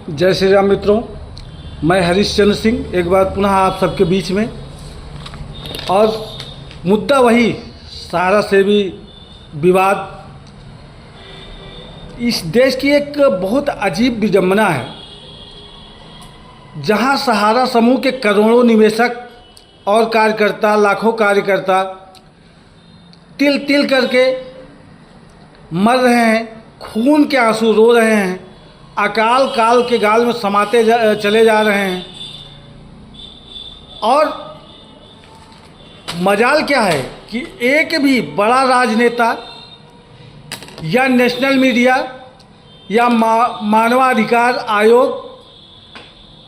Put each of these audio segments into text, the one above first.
जय श्री राम मित्रों, मैं हरीशचंद्र सिंह एक बार पुनः आप सबके बीच में। और मुद्दा वही सहारा से भी विवाद। इस देश की एक बहुत अजीब विडंबना है, जहां सहारा समूह के करोड़ों निवेशक और कार्यकर्ता, लाखों कार्यकर्ता तिल तिल करके मर रहे हैं, खून के आंसू रो रहे हैं, अकाल काल के गाल में समाते चले जा रहे हैं। और मजाल क्या है कि एक भी बड़ा राजनेता या नेशनल मीडिया या मानवाधिकार आयोग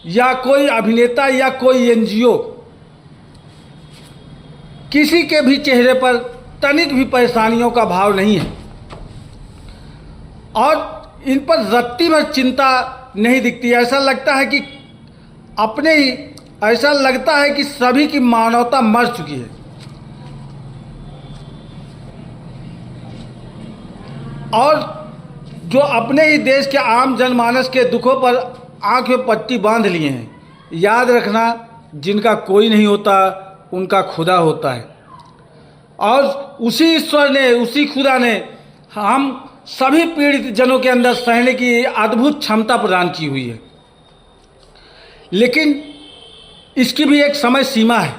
या कोई अभिनेता या कोई एनजीओ किसी के भी चेहरे पर तनिक भी परेशानियों का भाव नहीं है और इन पर रत्ती भर चिंता नहीं दिखती। ऐसा लगता है कि अपने ही ऐसा लगता है कि सभी की मानवता मर चुकी है। और जो अपने ही देश के आम जनमानस के दुखों पर आंख में पट्टी बांध लिए हैं। याद रखना, जिनका कोई नहीं होता उनका खुदा होता है। और उसी ईश्वर ने, उसी खुदा ने हम सभी पीड़ित जनों के अंदर सहने की अद्भुत क्षमता प्रदान की हुई है। लेकिन इसकी भी एक समय सीमा है।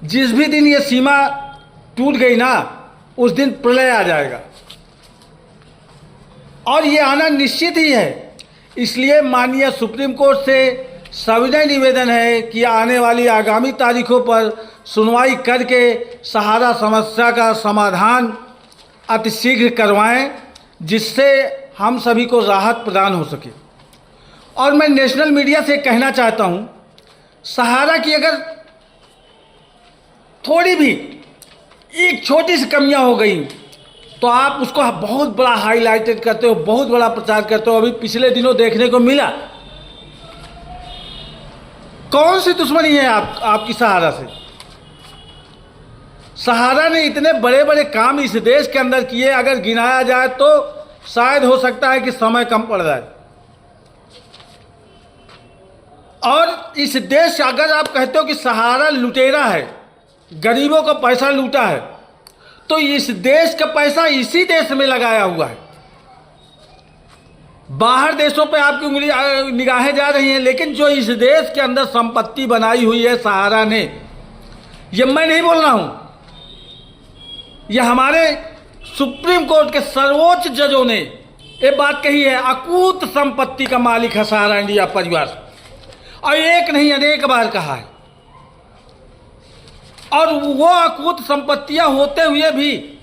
जिस भी दिन ये सीमा टूट गई ना, उस दिन प्रलय आ जाएगा और ये आना निश्चित ही है। इसलिए माननीय सुप्रीम कोर्ट से सविनय निवेदन है कि आने वाली आगामी तारीखों पर सुनवाई करके सहारा समस्या का समाधान अतिशीघ्र करवाएं, जिससे हम सभी को राहत प्रदान हो सके। और मैं नेशनल मीडिया से कहना चाहता हूं, सहारा की अगर थोड़ी भी एक छोटी सी कमियां हो गई तो आप उसको बहुत बड़ा हाईलाइटेड करते हो, बहुत बड़ा प्रचार करते हो। अभी पिछले दिनों देखने को मिला, कौन सी दुश्मनी है आपकी सहारा से। सहारा ने इतने बड़े बड़े काम इस देश के अंदर किए, अगर गिनाया जाए तो शायद हो सकता है कि समय कम पड़ जाए। और इस देश, अगर आप कहते हो कि सहारा लुटेरा है, गरीबों का पैसा लूटा है, तो इस देश का पैसा इसी देश में लगाया हुआ है। बाहर देशों पे आपकी उंगली निगाहें जा रही हैं, लेकिन जो इस देश के अंदर संपत्ति बनाई हुई है सहारा ने, ये मैं नहीं बोल रहा हूं, यह हमारे सुप्रीम कोर्ट के सर्वोच्च जजों ने ये बात कही है। अकूत संपत्ति का मालिक है सहारा इंडिया परिवार, और एक नहीं अनेक बार कहा है। और वो अकूत संपत्तियां होते हुए भी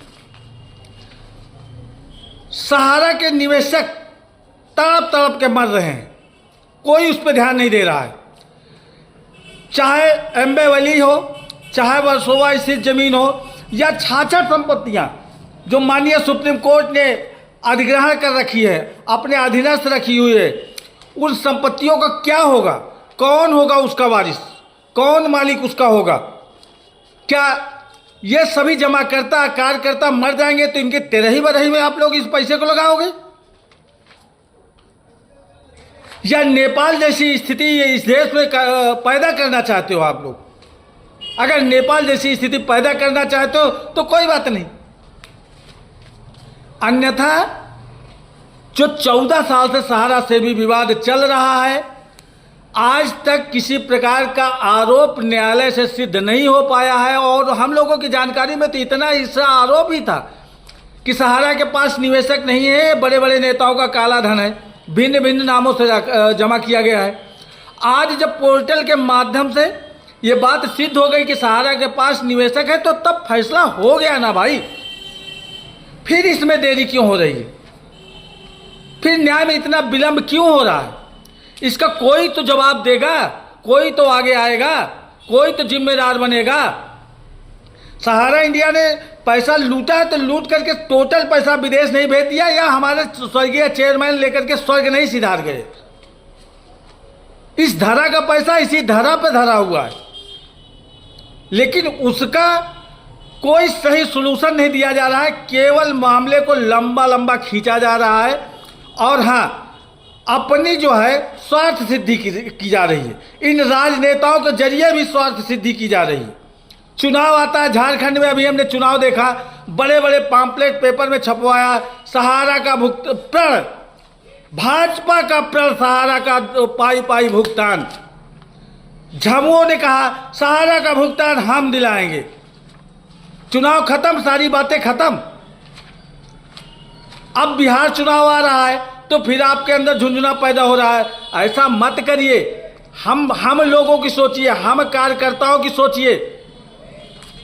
सहारा के निवेशक तड़प तड़प के मर रहे हैं, कोई उस पर ध्यान नहीं दे रहा है। चाहे एम्बेवली हो, चाहे वर्सोवा स्थित जमीन हो, या छाछठ संपत्तियां जो माननीय सुप्रीम कोर्ट ने अधिग्रहण कर रखी है, अपने अधीनस्थ रखी हुई है, उन संपत्तियों का क्या होगा? कौन होगा उसका वारिस? कौन मालिक उसका होगा? क्या ये सभी जमाकर्ता, कार्यकर्ता मर जाएंगे तो इनके तेरही बरही में आप लोग इस पैसे को लगाओगे? या नेपाल जैसी स्थिति इस देश में पैदा करना चाहते हो आप लोग? अगर नेपाल जैसी स्थिति पैदा करना चाहते हो तो कोई बात नहीं, अन्यथा जो 14 साल से सहारा से भी विवाद चल रहा है, आज तक किसी प्रकार का आरोप न्यायालय से सिद्ध नहीं हो पाया है। और हम लोगों की जानकारी में तो इतना इसका आरोप ही था कि सहारा के पास निवेशक नहीं है, बड़े बड़े नेताओं का काला धन है, भिन्न भिन्न नामों से जमा किया गया है। आज जब पोर्टल के माध्यम से ये बात सिद्ध हो गई कि सहारा के पास निवेशक है, तो तब फैसला हो गया ना भाई। फिर इसमें देरी क्यों हो रही है? फिर न्याय में इतना विलंब क्यों हो रहा है? इसका कोई तो जवाब देगा, कोई तो आगे आएगा, कोई तो जिम्मेदार बनेगा। सहारा इंडिया ने पैसा लूटा है तो लूट करके टोटल पैसा विदेश नहीं भेज दिया, या हमारे स्वर्गीय चेयरमैन लेकर के स्वर्ग नहीं सिधार गए। इस धरा का पैसा इसी धरा पे धरा हुआ है, लेकिन उसका कोई सही सलूशन नहीं दिया जा रहा है। केवल मामले को लंबा लंबा खींचा जा रहा है। और हाँ, अपनी जो है स्वार्थ सिद्धि की जा रही है। इन राजनेताओं के जरिए भी स्वार्थ सिद्धि की जा रही है। चुनाव आता है झारखंड में, अभी हमने चुनाव देखा, बड़े बड़े पॉम्पलेट पेपर में छपवाया, सहारा का प्रण, भाजपा का प्रण, सहारा का पाई पाई भुगतान। झामुओं ने कहा सहारा का भुगतान हम दिलाएंगे। चुनाव खत्म, सारी बातें खत्म। अब बिहार चुनाव आ रहा है तो फिर आपके अंदर झुंझुना पैदा हो रहा है। ऐसा मत करिए। हम लोगों की सोचिए, हम कार्यकर्ताओं की सोचिए।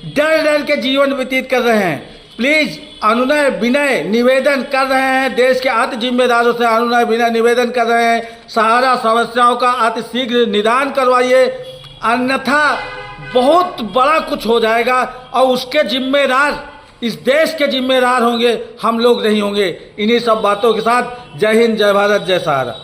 डर डर के जीवन व्यतीत कर रहे हैं। प्लीज अनुनय विनय निवेदन कर रहे हैं, देश के अति जिम्मेदारों से अनुनय विनय निवेदन कर रहे हैं, सहारा समस्याओं का अति शीघ्र निदान करवाइए, अन्यथा बहुत बड़ा कुछ हो जाएगा और उसके जिम्मेदार इस देश के जिम्मेदार होंगे, हम लोग नहीं होंगे। इन्हीं सब बातों के साथ जय हिंद, जय भारत, जय सहारा।